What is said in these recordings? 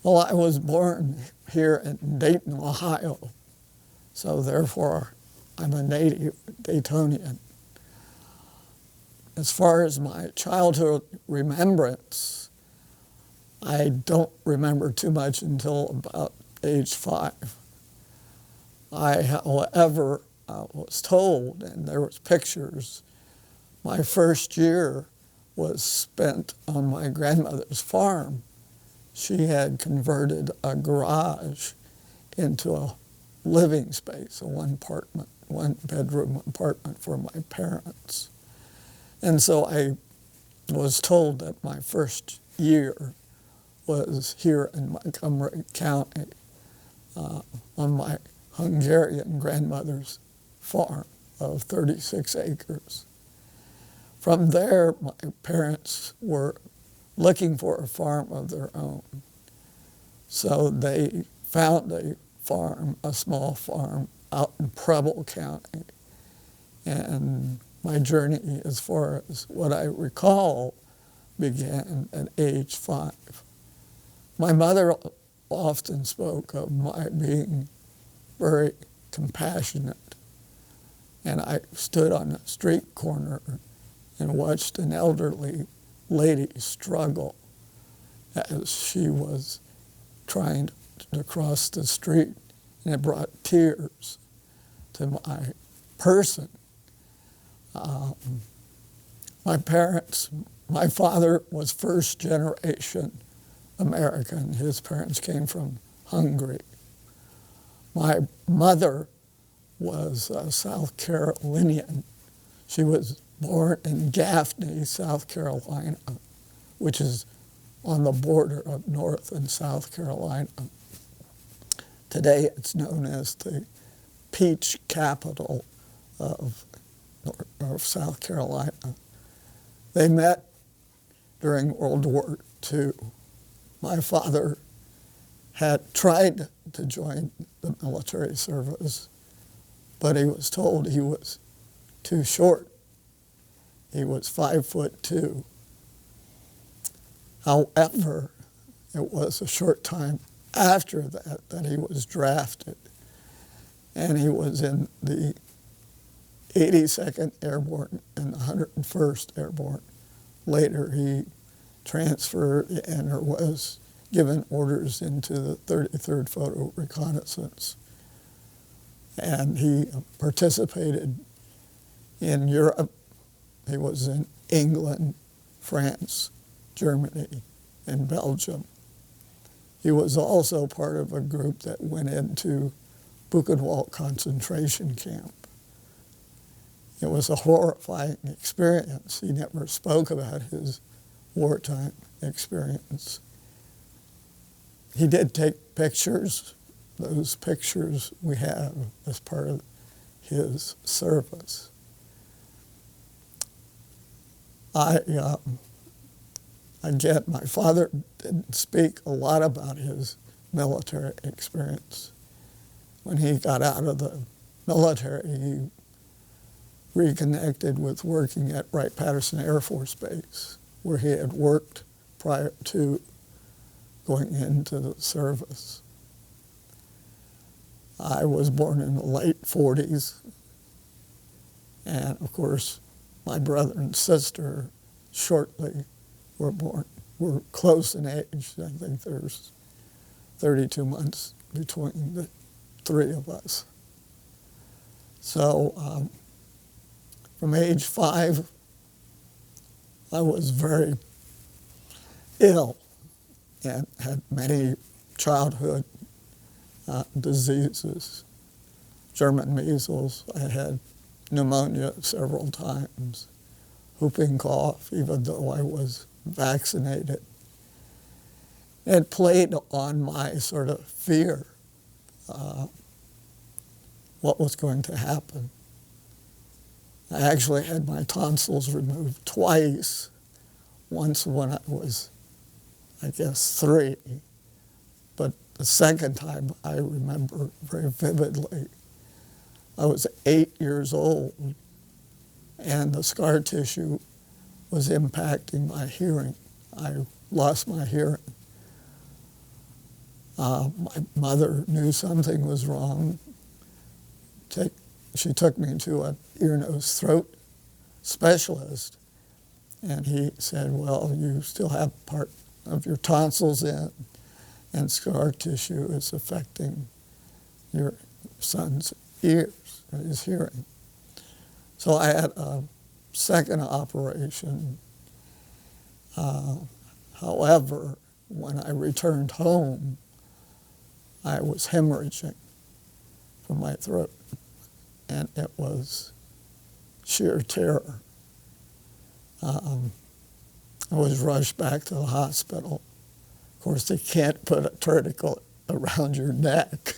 Well, I was born here in Dayton, Ohio, so therefore I'm a native Daytonian. As far as my childhood remembrance, I don't remember too much until about age 5. I, however, was told, and there was pictures, my first year was spent on my grandmother's farm. She had converted a garage into a living space, a one-bedroom apartment for my parents. And so I was told that my first year was here in Montgomery County on my Hungarian grandmother's farm of 36 acres. From there, my parents were looking for a farm of their own. So they found a farm, a small farm, out in Preble County. And my journey, as far as what I recall, began at age 5. My mother often spoke of my being very compassionate. And I stood on a street corner and watched an elderly lady struggle as she was trying to cross the street, and it brought tears to my person. My parents, my father was first generation American. His parents came from Hungary. My mother was South Carolinian. She was born in Gaffney, South Carolina, which is on the border of North and South Carolina. Today it's known as the peach capital of South Carolina. They met during World War II. My father had tried to join the military service, but he was told he was too short. He was 5'2". However, it was a short time after that he was drafted, and he was in the 82nd Airborne and the 101st Airborne. Later, he transferred and was given orders into the 33rd Photo Reconnaissance. And he participated in Europe. He was in England, France, Germany, and Belgium. He was also part of a group that went into Buchenwald concentration camp. It was a horrifying experience. He never spoke about his wartime experience. He did take pictures. Those pictures we have as part of his service. Again, my father didn't speak a lot about his military experience. When he got out of the military, he reconnected with working at Wright-Patterson Air Force Base, where he had worked prior to going into the service. I was born in the late 40s, and of course, my brother and sister shortly were born. We're close in age. I think there's 32 months between the three of us. So from age 5, I was very ill and had many childhood diseases. German measles, I had pneumonia several times, whooping cough, even though I was vaccinated. It played on my sort of fear, what was going to happen. I actually had my tonsils removed twice, once when I was, I guess, 3, but the second time I remember very vividly. I was 8 years old, and the scar tissue was impacting my hearing. I lost my hearing. My mother knew something was wrong. She took me to an ear, nose, throat specialist, and he said, well, you still have part of your tonsils in, and scar tissue is affecting your son's ears, his hearing. So I had a second operation. However, when I returned home, I was hemorrhaging from my throat, and it was sheer terror. I was rushed back to the hospital. Of course, they can't put a tourniquet around your neck.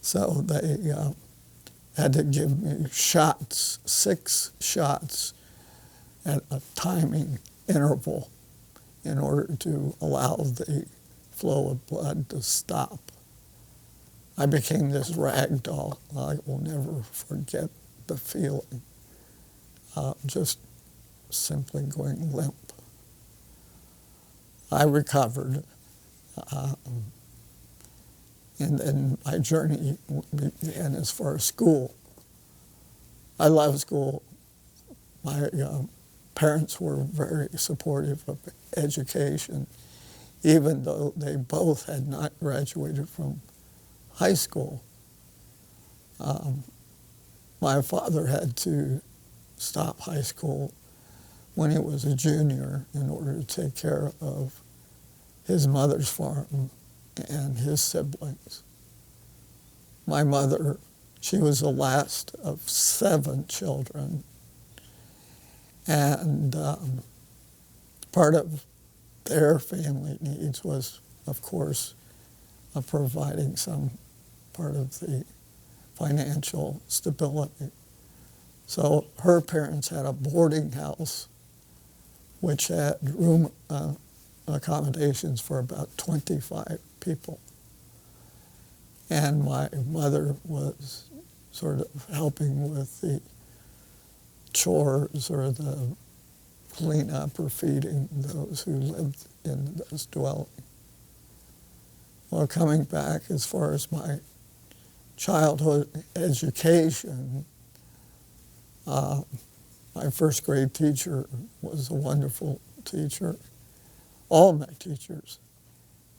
So they had to give me shots, 6 shots at a timing interval in order to allow the flow of blood to stop. I became this rag doll. I will never forget the feeling, just simply going limp. I recovered, and then my journey began as far as school. I love school. My parents were very supportive of education, even though they both had not graduated from high school. My father had to stop high school when he was a junior in order to take care of his mother's farm and his siblings. My mother, she was the last of 7 children, and part of their family needs was, of course, providing some part of the financial stability. So her parents had a boarding house which had room accommodations for about 25 people. And my mother was sort of helping with the chores or the cleanup or feeding those who lived in those dwellings. Well, coming back as far as my childhood education, my first grade teacher was a wonderful teacher. All my teachers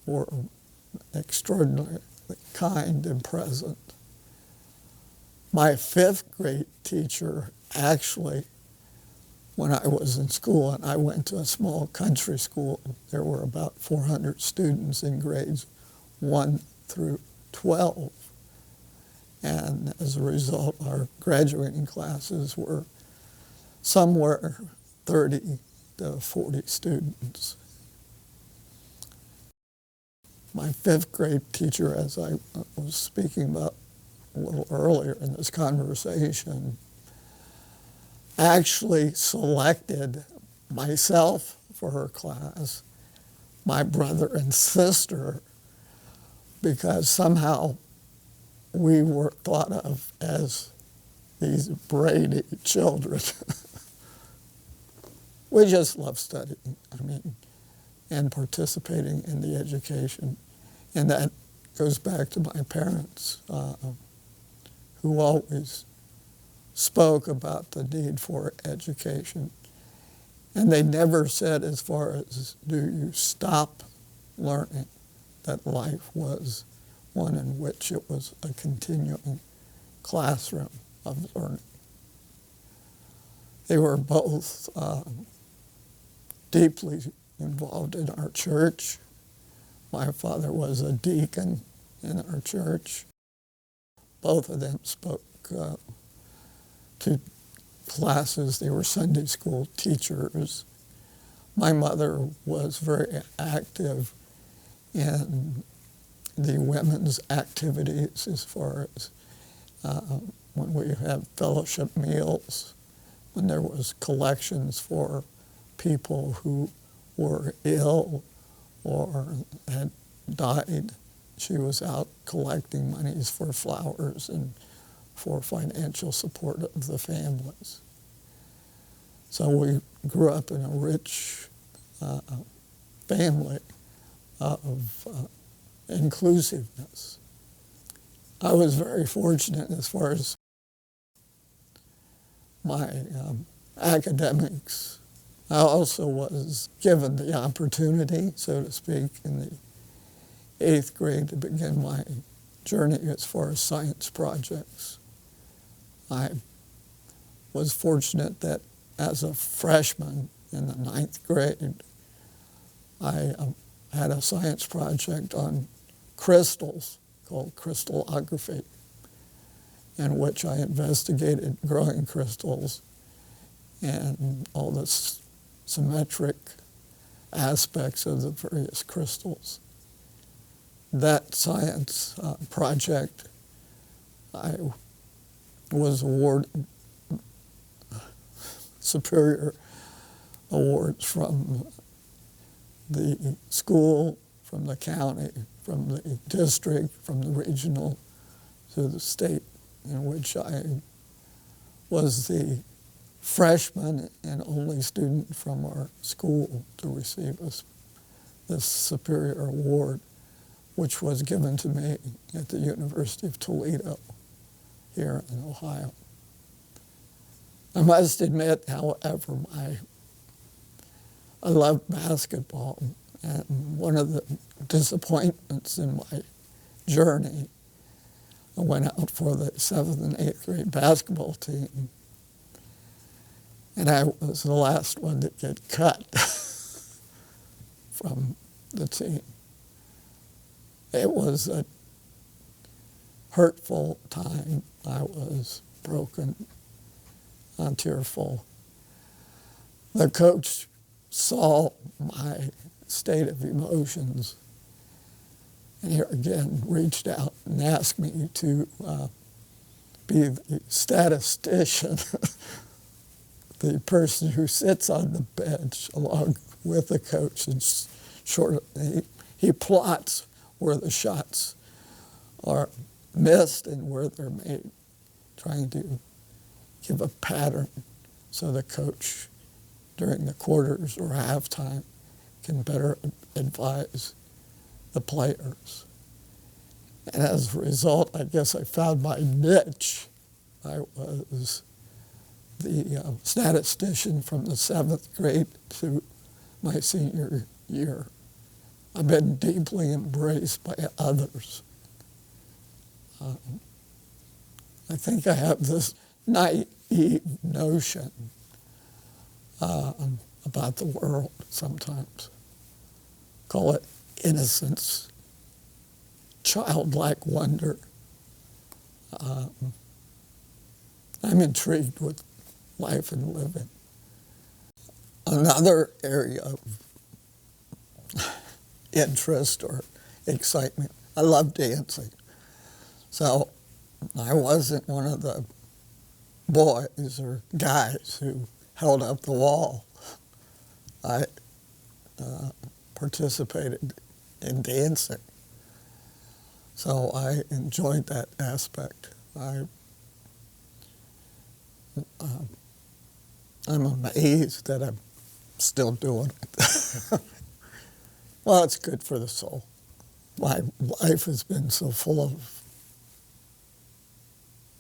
were extraordinarily kind and present. My 5th grade teacher, actually, when I was in school, and I went to a small country school, there were about 400 students in grades 1 through 12. And as a result, our graduating classes were somewhere 30 to 40 students. My 5th grade teacher, as I was speaking about a little earlier in this conversation, actually selected myself for her class, my brother and sister, because somehow we were thought of as these Brady children. We just love studying, and participating in the education. And that goes back to my parents, who always spoke about the need for education. And they never said, as far as, do you stop learning, that life was one in which it was a continuing classroom of learning. They were both deeply involved in our church. My father was a deacon in our church. Both of them spoke to classes. They were Sunday school teachers. My mother was very active in the women's activities, as far as when we had fellowship meals, when there was collections for people who were ill or had died. She was out collecting monies for flowers and for financial support of the families. So we grew up in a rich family of inclusiveness. I was very fortunate as far as my academics. I also was given the opportunity, so to speak, in the 8th grade to begin my journey as far as science projects. I was fortunate that as a freshman in the 9th grade, I had a science project on crystals called crystallography, in which I investigated growing crystals and all the symmetric aspects of the various crystals. That science project, I was awarded superior awards from the school, from the county, from the district, from the regional to the state, in which I was the freshman and only student from our school to receive this superior award, which was given to me at the University of Toledo here in Ohio. I must admit, however, I love basketball, and one of the disappointments in my journey, I went out for the 7th and 8th grade basketball team, and I was the last one to get cut from the team. It was a hurtful time. I was broken, tearful. The coach saw my state of emotions, and here again reached out and asked me to be the statistician, the person who sits on the bench along with the coach, and he plots where the shots are missed and where they're made, trying to give a pattern so the coach during the quarters or halftime can better advise the players. And as a result, I guess I found my niche. I was the statistician from the 7th grade to my senior year. I've been deeply embraced by others. I think I have this naive notion about the world sometimes. Call it innocence, childlike wonder. I'm intrigued with life and living. Another area of interest or excitement, I love dancing. So I wasn't one of the boys or guys who held up the wall. I participated in dancing. So I enjoyed that aspect. I'm amazed that I'm still doing it. Well, it's good for the soul. My life has been so full of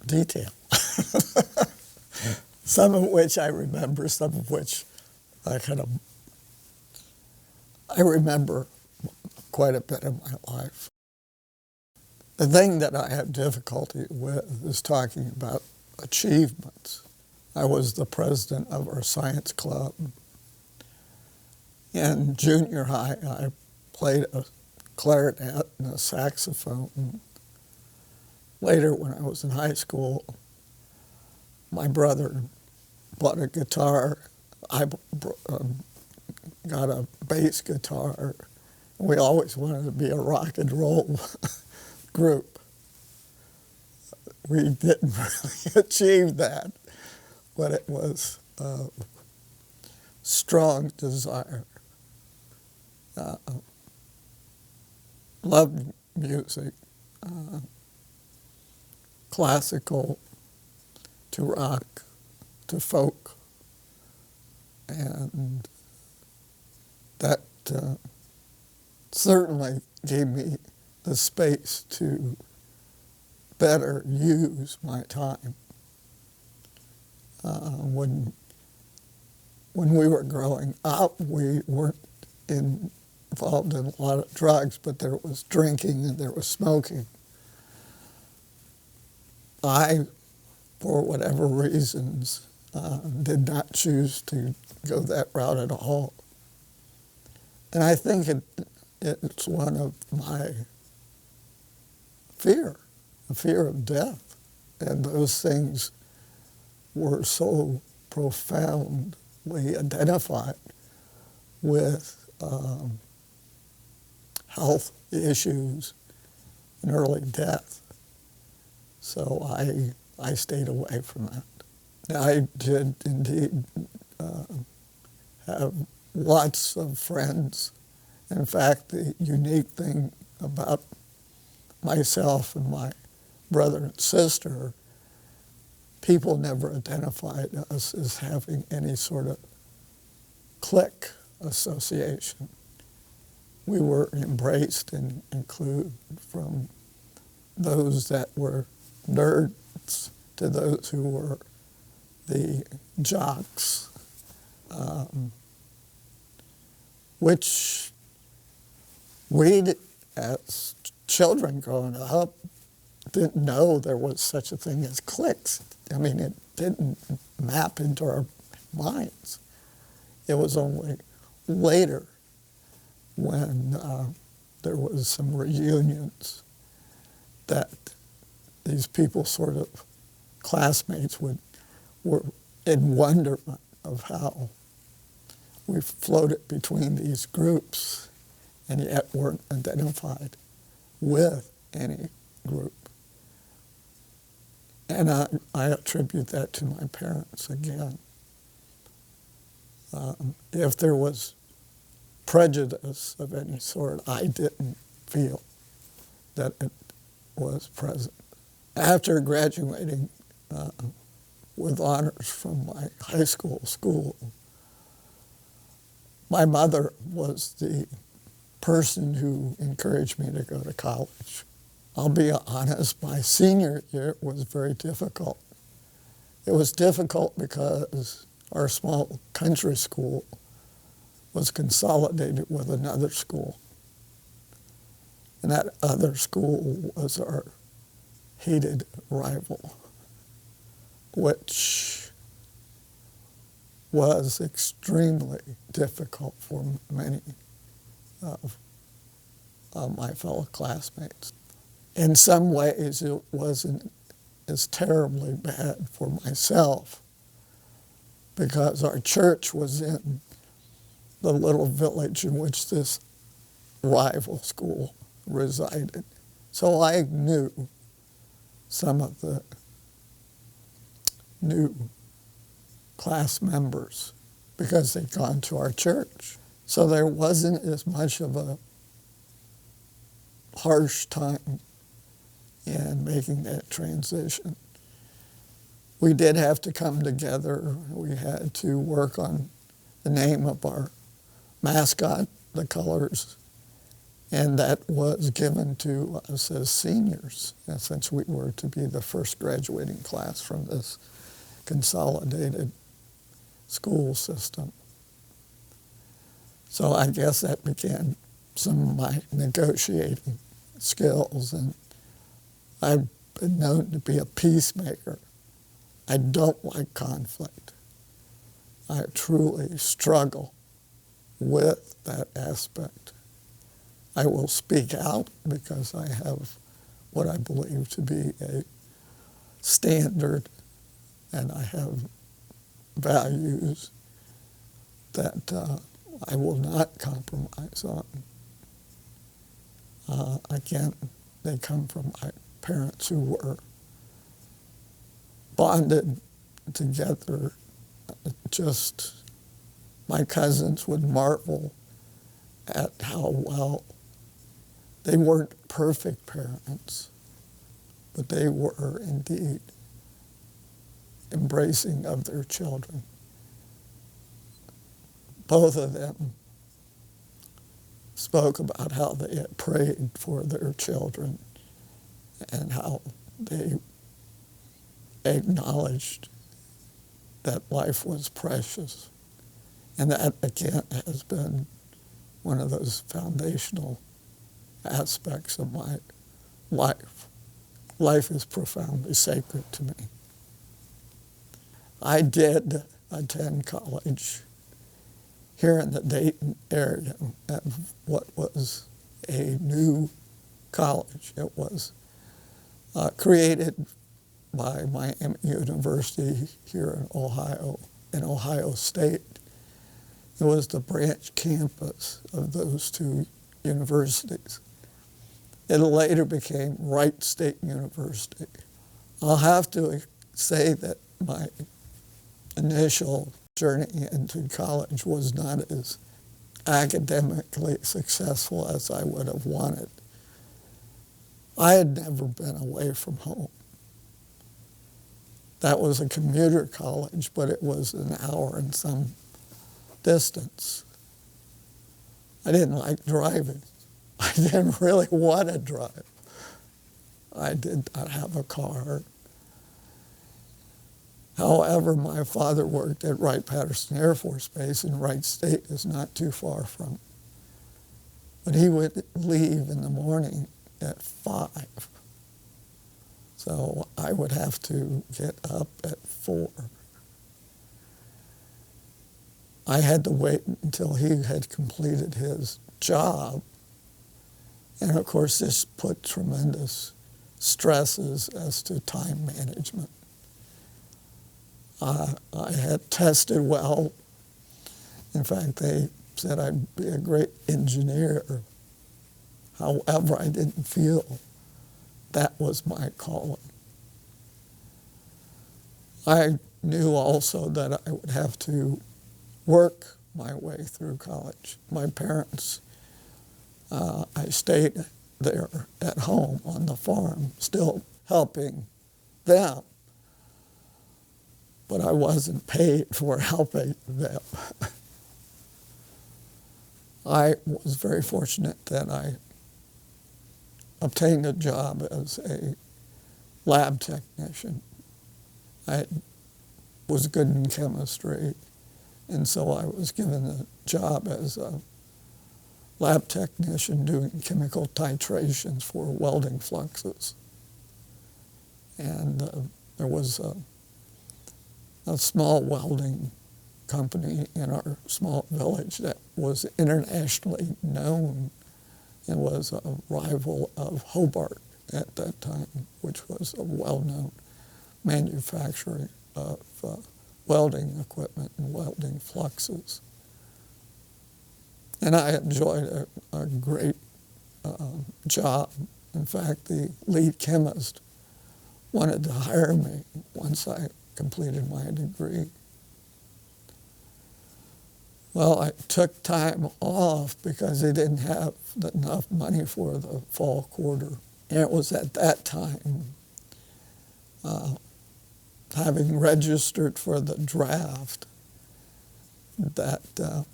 detail. Some of which I remember, some of which I remember quite a bit of my life. The thing that I have difficulty with is talking about achievements. I was the president of our science club. In junior high, I played a clarinet and a saxophone. Later, when I was in high school, my brother bought a guitar. I got a bass guitar. We always wanted to be a rock and roll group. We didn't really achieve that, but it was a strong desire. Loved music, classical to rock to folk, and that certainly gave me the space to better use my time. When we were growing up, we weren't involved in a lot of drugs, but there was drinking and there was smoking. I, for whatever reasons, did not choose to go that route at all. And I think it's one of my fear, the fear of death. And those things were so profoundly identified with health issues and early death. So I stayed away from that. I did indeed have lots of friends. In fact, the unique thing about myself and my brother and sister, people never identified us as having any sort of clique association. We were embraced and included, from those that were nerds to those who were the jocks, which we, as children growing up, didn't know there was such a thing as cliques. I mean, it didn't map into our minds. It was only later when there was some reunions that these people, sort of classmates, were in wonderment of how we floated between these groups and yet weren't identified with any group. And I attribute that to my parents again. If there was prejudice of any sort, I didn't feel that it was present. After graduating with honors from my high school, my mother was the person who encouraged me to go to college. I'll be honest, my senior year was very difficult. It was difficult because our small country school was consolidated with another school. And that other school was our hated rival, which was extremely difficult for many of my fellow classmates. In some ways, it wasn't as terribly bad for myself because our church was in the little village in which this rival school resided. So I knew some of the new class members because they'd gone to our church. So there wasn't as much of a harsh time in making that transition. We did have to come together. We had to work on the name of our mascot, the colors, and that was given to us as seniors, since we were to be the first graduating class from this consolidated school system. So I guess that began some of my negotiating skills, and I've been known to be a peacemaker. I don't like conflict. I truly struggle with that aspect. I will speak out because I have what I believe to be a standard, and I have values that I will not compromise on. Again, they come from my parents who were bonded together. Just my cousins would marvel at how well they weren't perfect parents, but they were indeed embracing of their children. Both of them spoke about how they had prayed for their children and how they acknowledged that life was precious. And that, again, has been one of those foundational aspects of my life. Life is profoundly sacred to me. I did attend college here in the Dayton area at what was a new college. It was created by Miami University here in Ohio State. It was the branch campus of those two universities. It later became Wright State University. I'll have to say that my initial journey into college was not as academically successful as I would have wanted. I had never been away from home. That was a commuter college, but it was an hour and some distance. I didn't like driving. I didn't really want to drive. I did not have a car. However, my father worked at Wright-Patterson Air Force Base, and Wright State is not too far from. But he would leave in the morning at 5. So I would have to get up at 4. I had to wait until he had completed his job. And of course, this put tremendous stresses as to time management. I had tested well. In fact, they said I'd be a great engineer. However, I didn't feel that was my calling. I knew also that I would have to work my way through college. My parents, I stayed there at home on the farm, still helping them, but I wasn't paid for helping them. I was very fortunate that I obtained a job as a lab technician. I was good in chemistry, and so I was given a job as a lab technician doing chemical titrations for welding fluxes. And there was a small welding company in our small village that was internationally known and was a rival of Hobart at that time, which was a well-known manufacturer of welding equipment and welding fluxes. And I enjoyed a great job. In fact, the lead chemist wanted to hire me once I completed my degree. Well, I took time off because they didn't have enough money for the fall quarter. And it was at that time, having registered for the draft, that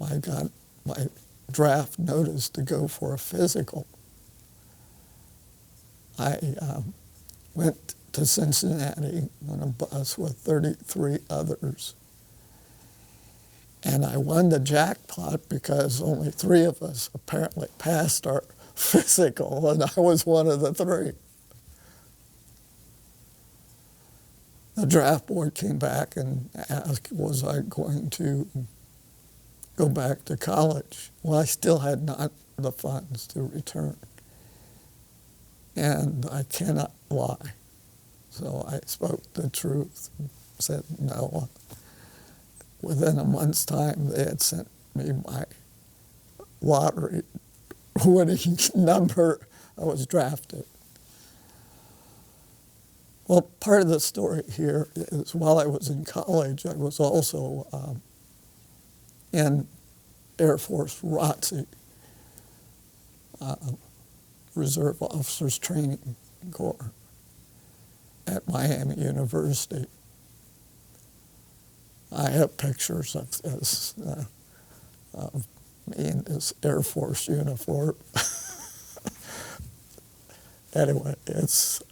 I got my draft notice to go for a physical. I went to Cincinnati on a bus with 33 others. And I won the jackpot because only 3 of us apparently passed our physical, and I was one of the 3. The draft board came back and asked, was I going to go back to college? Well, I still had not the funds to return. And I cannot lie. So I spoke the truth and said no. Within a month's time, they had sent me my lottery winning number. I was drafted. Well, part of the story here is while I was in college, I was also in Air Force ROTC, Reserve Officers Training Corps at Miami University. I have pictures of this me in this Air Force uniform. Anyway, it's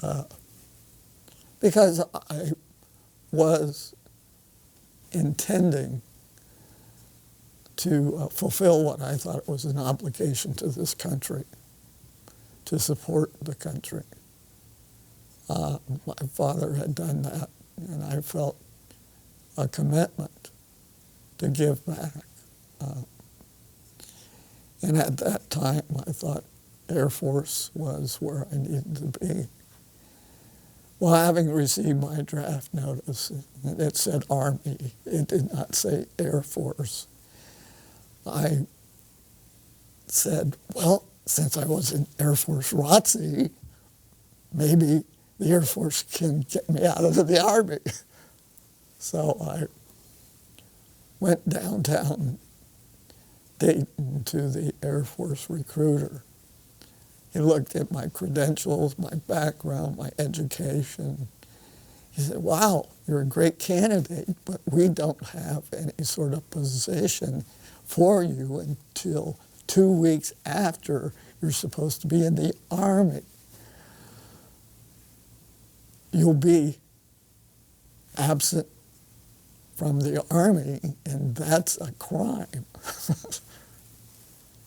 because I was intending to fulfill what I thought was an obligation to this country, to support the country. My father had done that, and I felt a commitment to give back. And at that time, I thought Air Force was where I needed to be. Well, having received my draft notice, it said Army. It did not say Air Force. I said, well, since I was in Air Force ROTC, maybe the Air Force can get me out of the Army. So I went downtown Dayton to the Air Force recruiter. He looked at my credentials, my background, my education. He said, wow, you're a great candidate, but we don't have any sort of position for you until 2 weeks after you're supposed to be in the Army. You'll be absent from the Army, and that's a crime.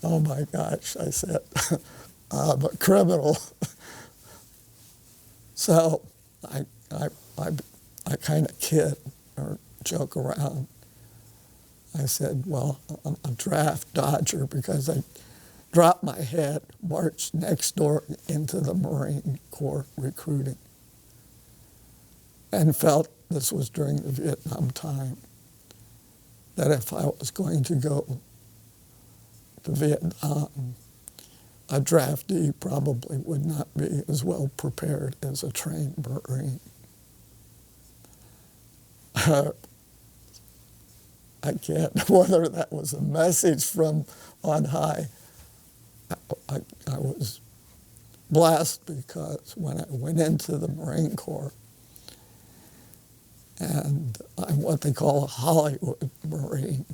Oh my gosh, I said, I'm a criminal. So I kind of kid or joke around. I said, well, I'm a draft dodger because I dropped my head, marched next door into the Marine Corps recruiting, and felt this was during the Vietnam time, that if I was going to go to Vietnam, a draftee probably would not be as well prepared as a trained Marine. Again, whether that was a message from on high, I was blessed because when I went into the Marine Corps, and I'm what they call a Hollywood Marine,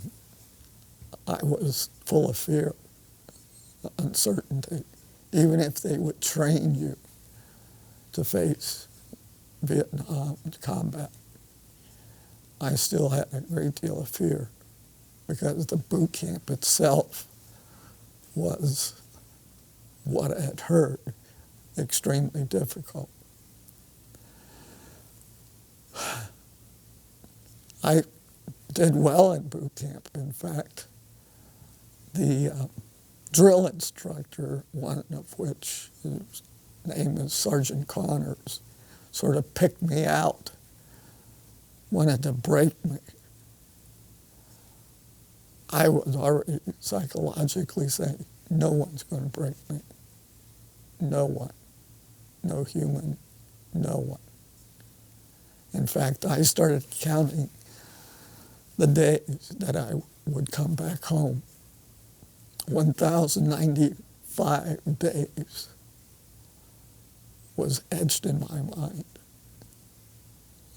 I was full of fear, uncertainty, even if they would train you to face Vietnam combat. I still had a great deal of fear because the boot camp itself was what I had heard, extremely difficult. I did well in boot camp. In fact, the drill instructor, one of which, his name is Sergeant Connors, sort of picked me out, wanted to break me. I was already psychologically saying, no one's going to break me. No one. No human. No one. In fact, I started counting the days that I would come back home. 1,095 days was etched in my mind.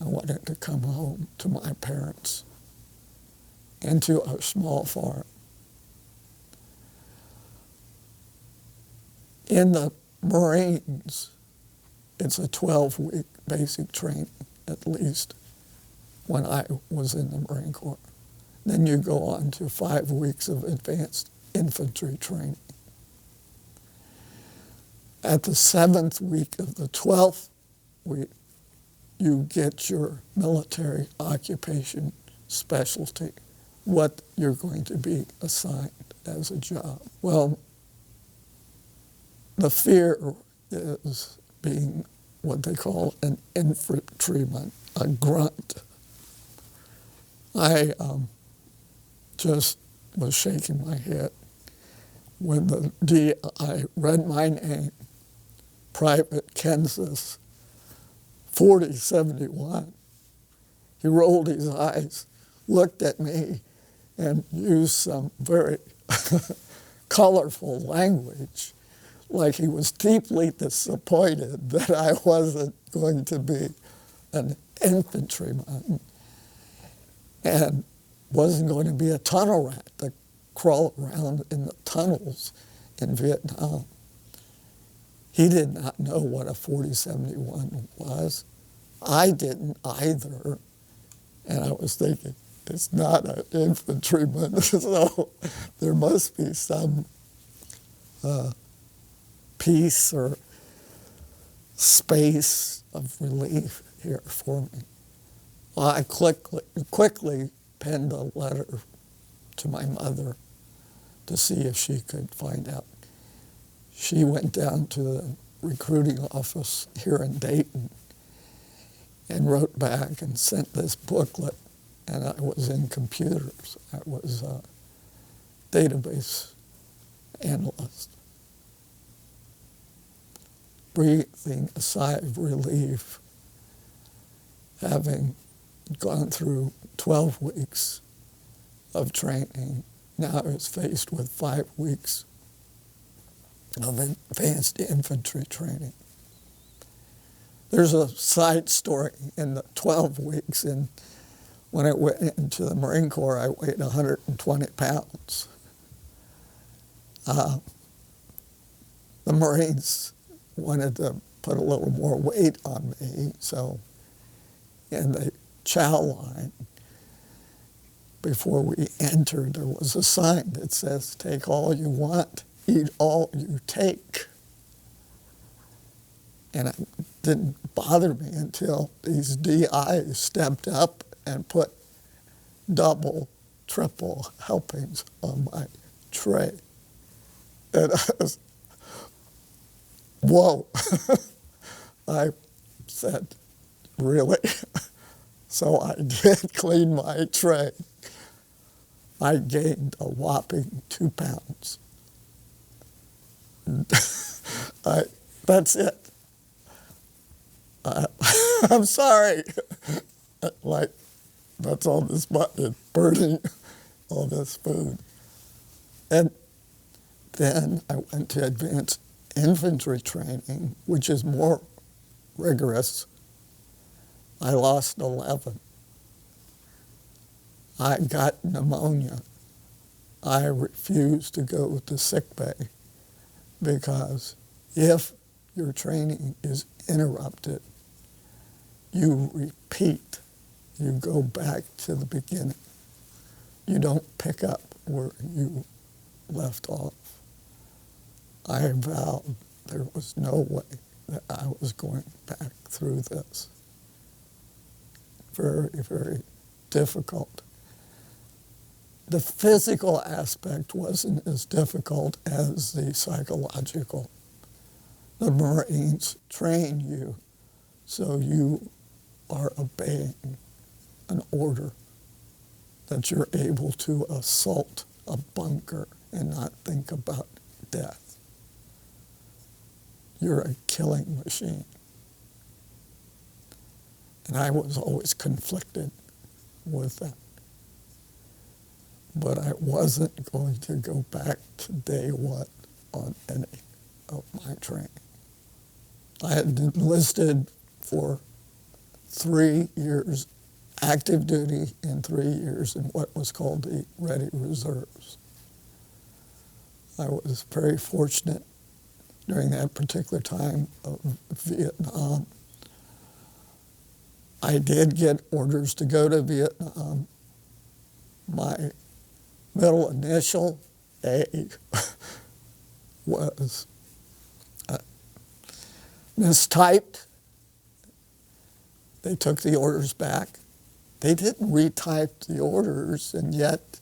I wanted to come home to my parents and to our small farm. In the Marines, it's a 12-week basic training, at least, when I was in the Marine Corps. Then you go on to 5 weeks of advanced infantry training. At the 7th week of the 12th week, you get your military occupation specialty, what you're going to be assigned as a job. Well, the fear is being what they call an infantryman, a grunt. I just was shaking my head when the DI read my name, Private Kansas 4071. He rolled his eyes, looked at me, and used some very colorful language, like he was deeply disappointed that I wasn't going to be an infantryman and wasn't going to be a tunnel rat, the crawl around in the tunnels in Vietnam. He did not know what a 4071 was. I didn't either. And I was thinking, it's not an infantryman, so there must be some peace or space of relief here for me. Well, I quickly penned a letter to my mother to see if she could find out. She went down to the recruiting office here in Dayton and wrote back and sent this booklet, and I was in computers. I was a database analyst. Breathing a sigh of relief, having gone through 12 weeks of training, now I was faced with 5 weeks of advanced infantry training. There's a side story in the 12 weeks. And when I went into the Marine Corps, I weighed 120 pounds. The Marines wanted to put a little more weight on me, so in the chow line, before we entered, there was a sign that says, "Take all you want, eat all you take." And it didn't bother me until these DIs stepped up and put double, triple helpings on my tray. And I was, whoa. I said, really? So I did clean my tray. I gained a whopping 2 pounds. That's it. I'm sorry. Like, that's all this button, burning all this food. And then I went to advanced infantry training, which is more rigorous. I lost 11. I got pneumonia. I refused to go to sickbay because if your training is interrupted, you repeat. You go back to the beginning. You don't pick up where you left off. I vowed there was no way that I was going back through this. Very, very difficult. The physical aspect wasn't as difficult as the psychological. The Marines train you so you are obeying an order, that you're able to assault a bunker and not think about death. You're a killing machine. And I was always conflicted with that. But I wasn't going to go back to day one on any of my training. I had enlisted for 3 years active duty and 3 years in what was called the Ready Reserves. I was very fortunate during that particular time of Vietnam. I did get orders to go to Vietnam. My middle initial, A, was mistyped. They took the orders back. They didn't retype the orders, and yet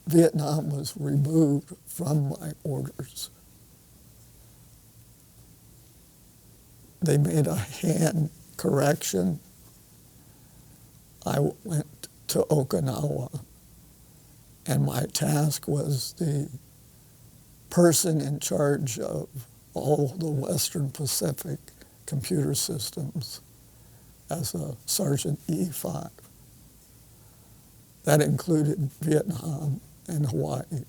Vietnam was removed from my orders. They made a hand correction. I went to Okinawa, and my task was the person in charge of all the Western Pacific computer systems as a Sergeant E5. That included Vietnam and Hawaii,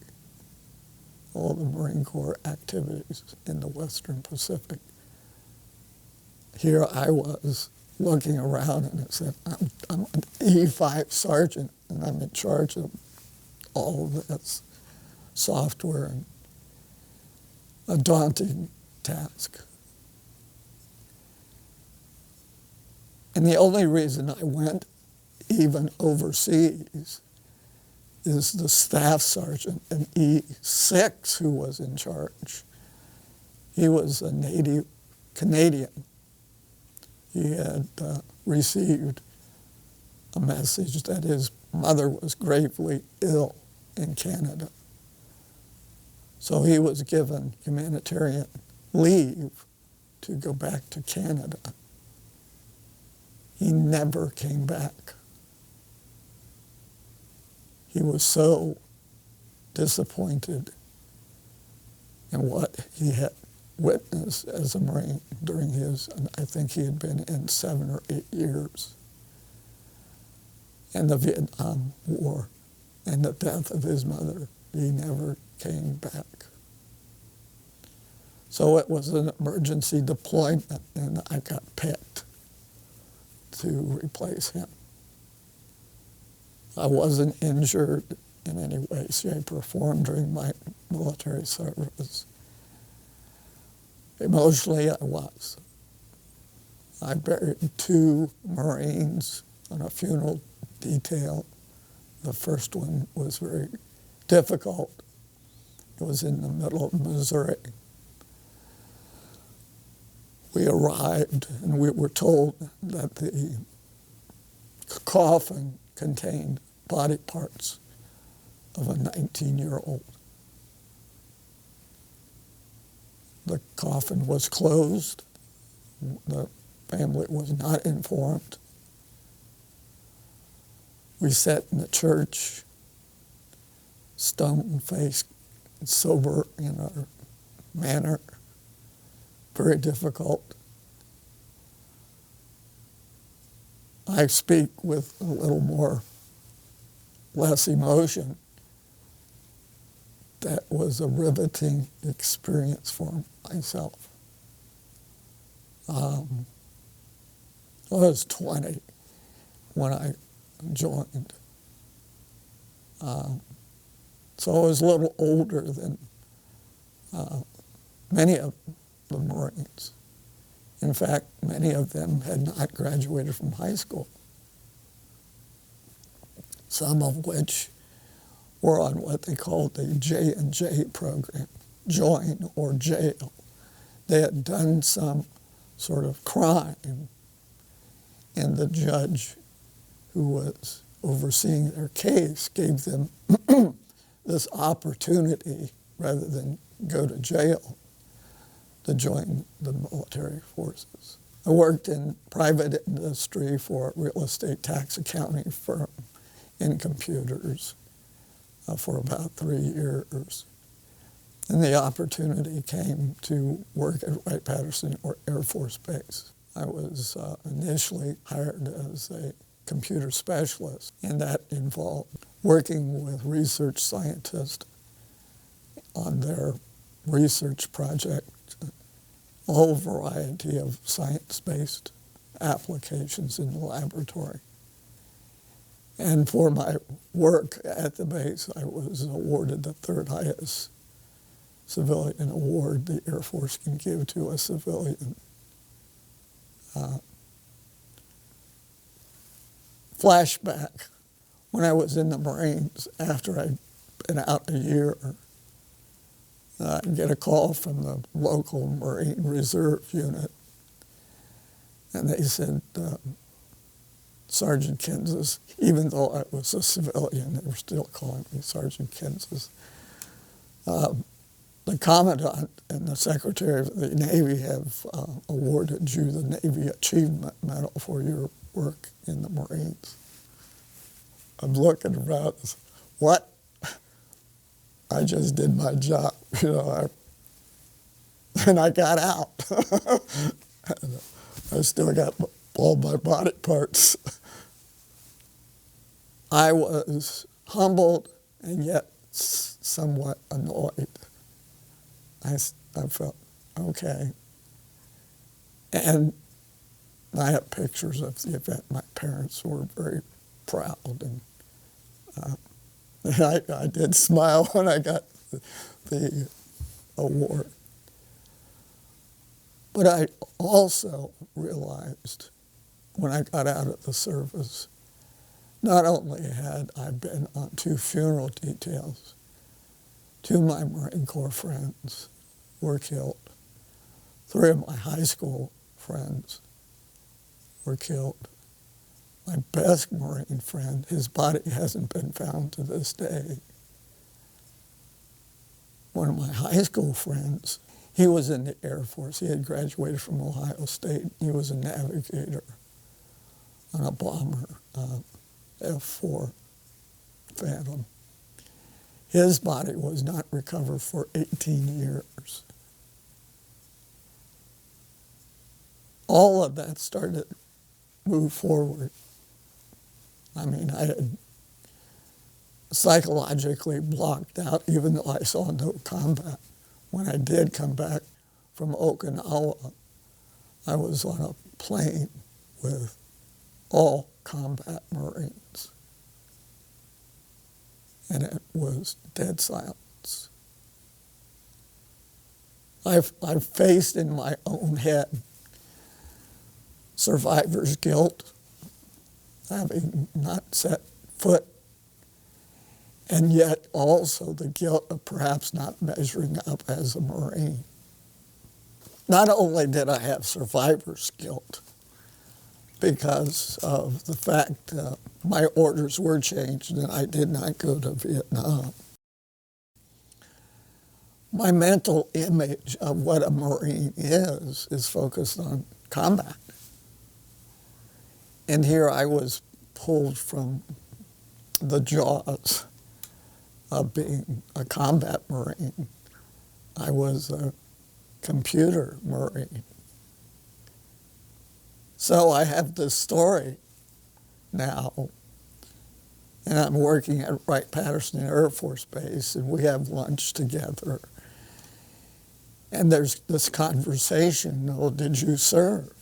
all the Marine Corps activities in the Western Pacific. Here I was looking around and I said, I'm an E5 sergeant and I'm in charge of all of this. software, and a daunting task. And the only reason I went even overseas is the staff sergeant in E6 who was in charge. He was a native Canadian. He had received a message that his mother was gravely ill in Canada. So he was given humanitarian leave to go back to Canada. He never came back. He was so disappointed in what he had witnessed as a Marine during his, and I think he had been in 7 or 8 years, and the Vietnam War and the death of his mother. He never came back. So it was an emergency deployment, and I got picked to replace him. I wasn't injured in any way, shape, or form during my military service. Emotionally, I was. I buried 2 Marines on a funeral detail. The first one was very difficult. It was in the middle of Missouri. We arrived and we were told that the coffin contained body parts of a 19-year-old. The coffin was closed. The family was not informed. We sat in the church, stone-faced, sober in our manner, very difficult. I speak with a little more, less emotion. That was a riveting experience for myself. I was 20 when I joined. So I was a little older than many of the Marines. In fact, many of them had not graduated from high school, some of which were on what they called the J&J program, join or jail. They had done some sort of crime, and the judge who was overseeing their case gave them this opportunity, rather than go to jail, to join the military forces. I worked in private industry for a real estate tax accounting firm in computers for about 3 years. And the opportunity came to work at Wright-Patterson Air Force Base. I was initially hired as a computer specialist, and that involved working with research scientists on their research project, a whole variety of science-based applications in the laboratory. And for my work at the base, I was awarded the 3rd highest civilian award the Air Force can give to a civilian. Flashback, when I was in the Marines, after I'd been out a year, I get a call from the local Marine Reserve unit, and they said, Sergeant Kansas, even though I was a civilian, they were still calling me Sergeant Kansas. The Commandant and the Secretary of the Navy have awarded you the Navy Achievement Medal for your work in the Marines. I'm looking around, what? I just did my job, and I got out. I still got all my body parts. I was humbled and yet somewhat annoyed. I felt, okay. And I have pictures of the event. My parents were very proud, and I did smile when I got the award. But I also realized when I got out of the service, not only had I been on 2 funeral details, 2 of my Marine Corps friends were killed. 3 of my high school friends were killed. My best Marine friend, his body hasn't been found to this day. One of my high school friends, he was in the Air Force. He had graduated from Ohio State. He was a navigator on a bomber, F-4 Phantom. His body was not recovered for 18 years. All of that started to move forward. I mean, I had psychologically blocked out, even though I saw no combat. When I did come back from Okinawa, I was on a plane with all combat Marines. And it was dead silence. I've faced in my own head survivor's guilt, having not set foot, and yet also the guilt of perhaps not measuring up as a Marine. Not only did I have survivor's guilt because of the fact my orders were changed and I did not go to Vietnam, my mental image of what a Marine is focused on combat. And here I was pulled from the jaws of being a combat Marine. I was a computer Marine. So I have this story now, and I'm working at Wright-Patterson Air Force Base, and we have lunch together. And there's this conversation, oh, did you serve?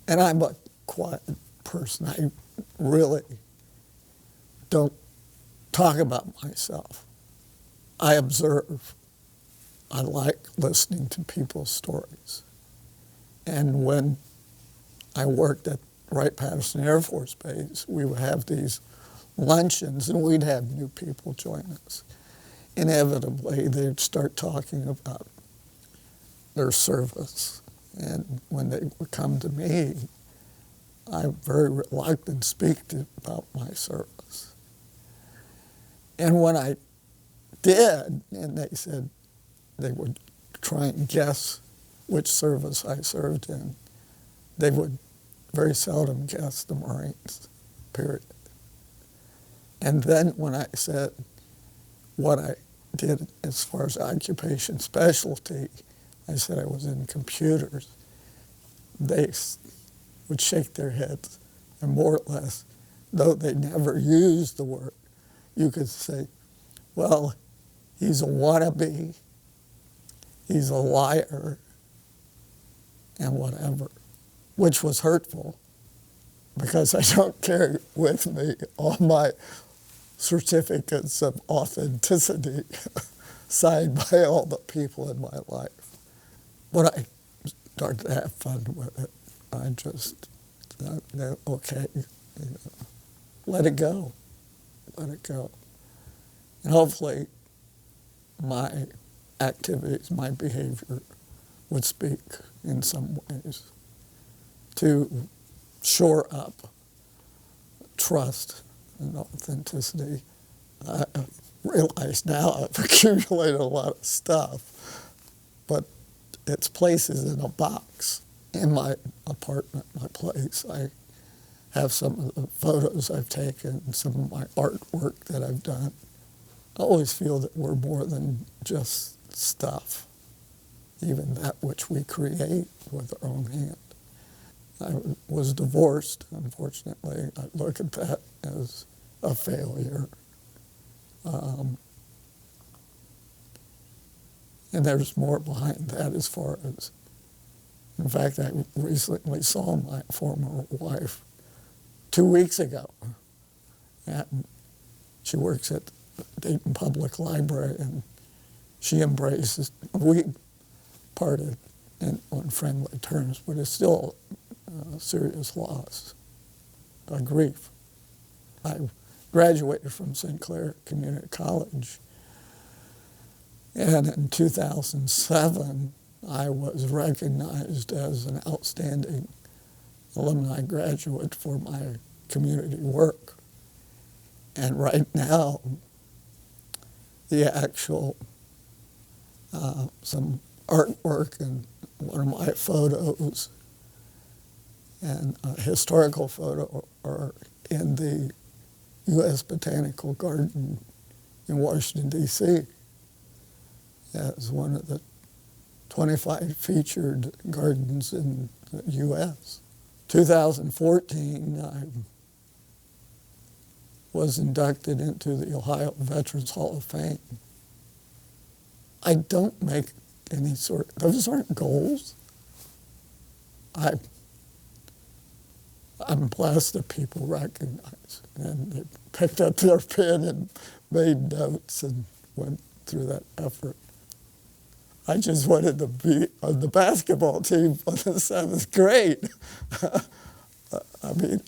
And I'm a quiet person. I really don't talk about myself. I observe. I like listening to people's stories. And when I worked at Wright-Patterson Air Force Base, we would have these luncheons, and we'd have new people join us. Inevitably, they'd start talking about their service. And when they would come to me, I'm very reluctant to speak about my service. And when I did, and they said they would try and guess which service I served in, they would very seldom guess the Marines, period. And then when I said what I did as far as occupation specialty, I said I was in computers, they would shake their heads, and more or less, though they never used the word, you could say, well, he's a wannabe, he's a liar, and whatever, which was hurtful because I don't carry with me all my certificates of authenticity signed by all the people in my life. When I started to have fun with it, I just thought, okay, let it go, let it go. And hopefully my activities, my behavior would speak in some ways to shore up trust and authenticity. I realize now I've accumulated a lot of stuff, but it's places in a box. In my apartment, my place, I have some of the photos I've taken, some of my artwork that I've done. I always feel that we're more than just stuff, even that which we create with our own hand. I was divorced, unfortunately. I look at that as a failure. And there's more behind that as far as, in fact, I recently saw my former wife 2 weeks ago. And she works at Dayton Public Library, and she embraces. We parted on friendly terms, but it's still a serious loss, a grief. I graduated from St. Clair Community College, and in 2007, I was recognized as an outstanding alumni graduate for my community work. And right now, the actual, some artwork and one of my photos and a historical photo are in the U.S. Botanical Garden in Washington, D.C. as one of the 25 featured gardens in the U.S. 2014, I was inducted into the Ohio Veterans Hall of Fame. I don't make any those aren't goals. I'm blessed that people recognize, and they picked up their pen and made notes and went through that effort. I just wanted to be on the basketball team for the 7th grade. I mean,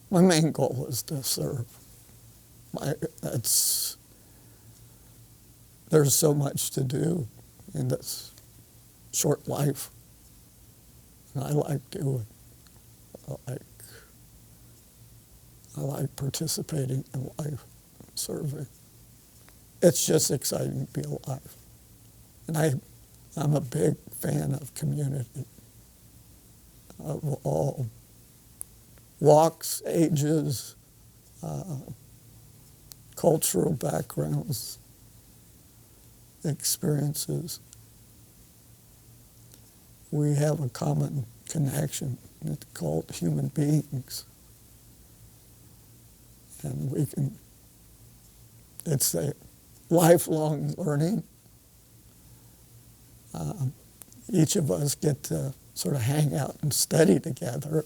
my main goal is to serve. There's so much to do in this short life, and I like doing. I like participating in life, serving. It's just exciting to be alive. And I'm a big fan of community, of all walks, ages, cultural backgrounds, experiences. We have a common connection. It's called human beings. And it's a lifelong learning. Each of us get to sort of hang out and study together,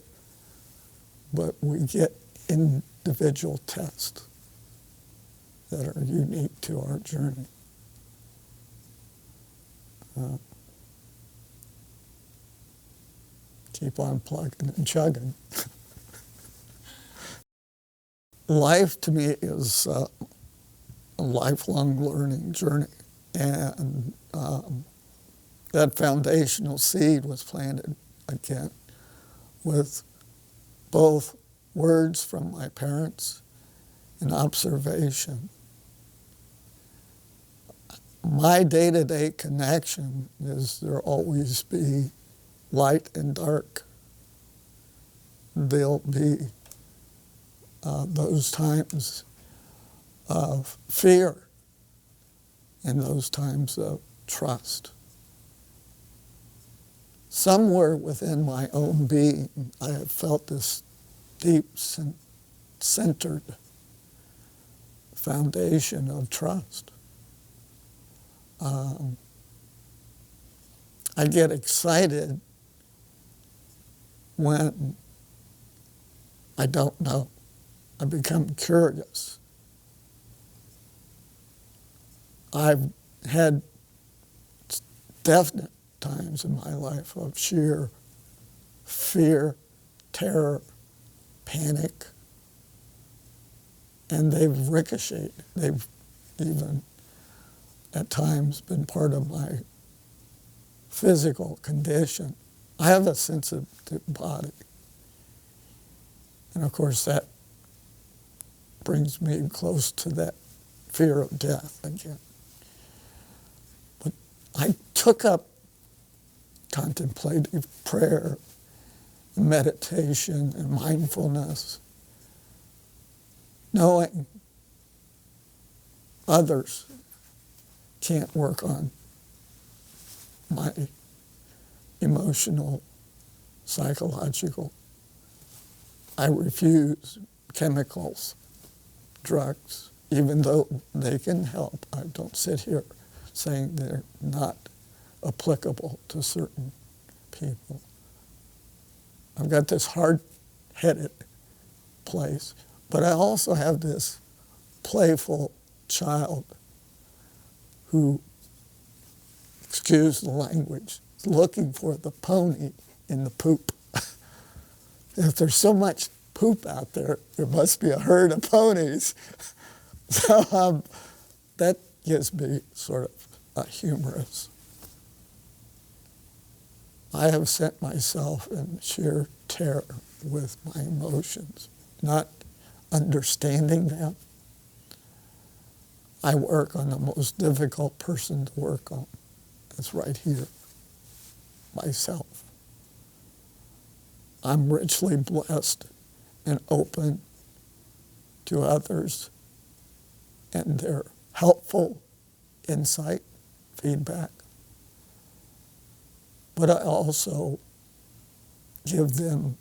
but we get individual tests that are unique to our journey. Keep on plugging and chugging. Life to me is a lifelong learning journey, and that foundational seed was planted again with both words from my parents and observation. My day-to-day connection is there'll always be light and dark. There'll be those times of fear and those times of trust. Somewhere within my own being, I have felt this deep, centered foundation of trust. I get excited when I don't know. I become curious. I've had definite times in my life of sheer fear, terror, panic, and they've ricocheted. They've even at times been part of my physical condition. I have a sensitive body. And of course that brings me close to that fear of death again. But I took up contemplative prayer, meditation, and mindfulness, knowing others can't work on my emotional, psychological. I refuse chemicals, drugs, even though they can help. I don't sit here saying they're not applicable to certain people. I've got this hard-headed place, but I also have this playful child who, excuse the language, is looking for the pony in the poop. If there's so much poop out there, there must be a herd of ponies. So that gives me sort of a humorous. I have sent myself in sheer terror with my emotions, not understanding them. I work on the most difficult person to work on. It's right here, myself. I'm richly blessed and open to others and their helpful insight, feedback. But I also give them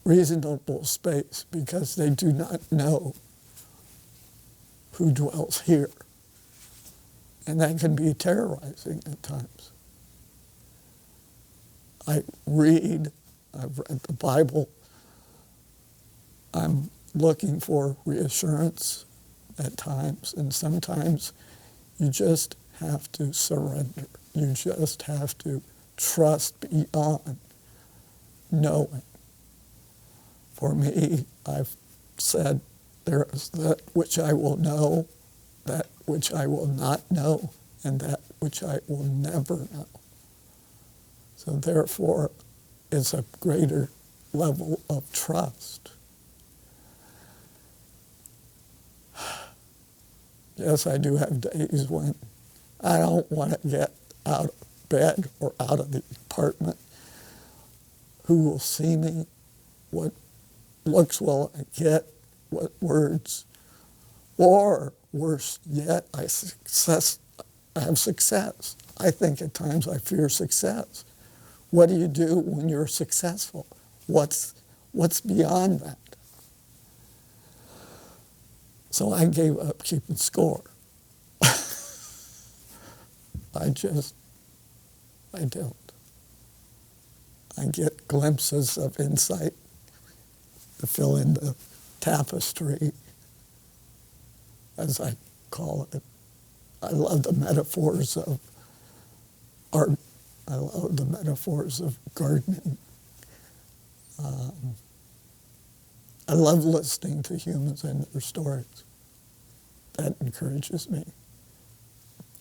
reasonable space because they do not know who dwells here. And that can be terrorizing at times. I've read the Bible. I'm looking for reassurance at times, and sometimes you just have to surrender. You just have to trust beyond knowing. For me, I've said there is that which I will know, that which I will not know, and that which I will never know. So therefore, it's a greater level of trust. Yes, I do have days when I don't want to get out of bed or out of the apartment. Who will see me? What looks will I get? What words? Or worse yet, I have success. I think at times I fear success. What do you do when you're successful? What's beyond that? So I gave up keeping score. I don't. I get glimpses of insight to fill in the tapestry, as I call it. I love the metaphors of art. I love the metaphors of gardening. I love listening to humans and their stories. That encourages me.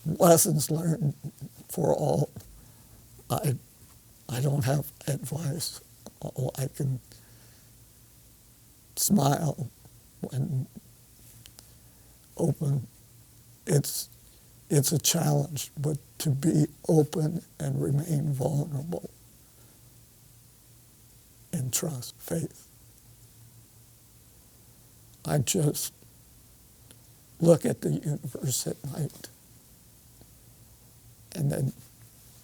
Lessons learned for all. I don't have advice. All I can smile when open. It's a challenge, but to be open and remain vulnerable and trust, faith. I just look at the universe at night and then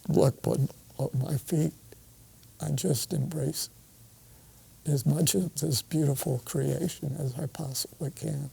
look at my feet. I just embrace as much of this beautiful creation as I possibly can.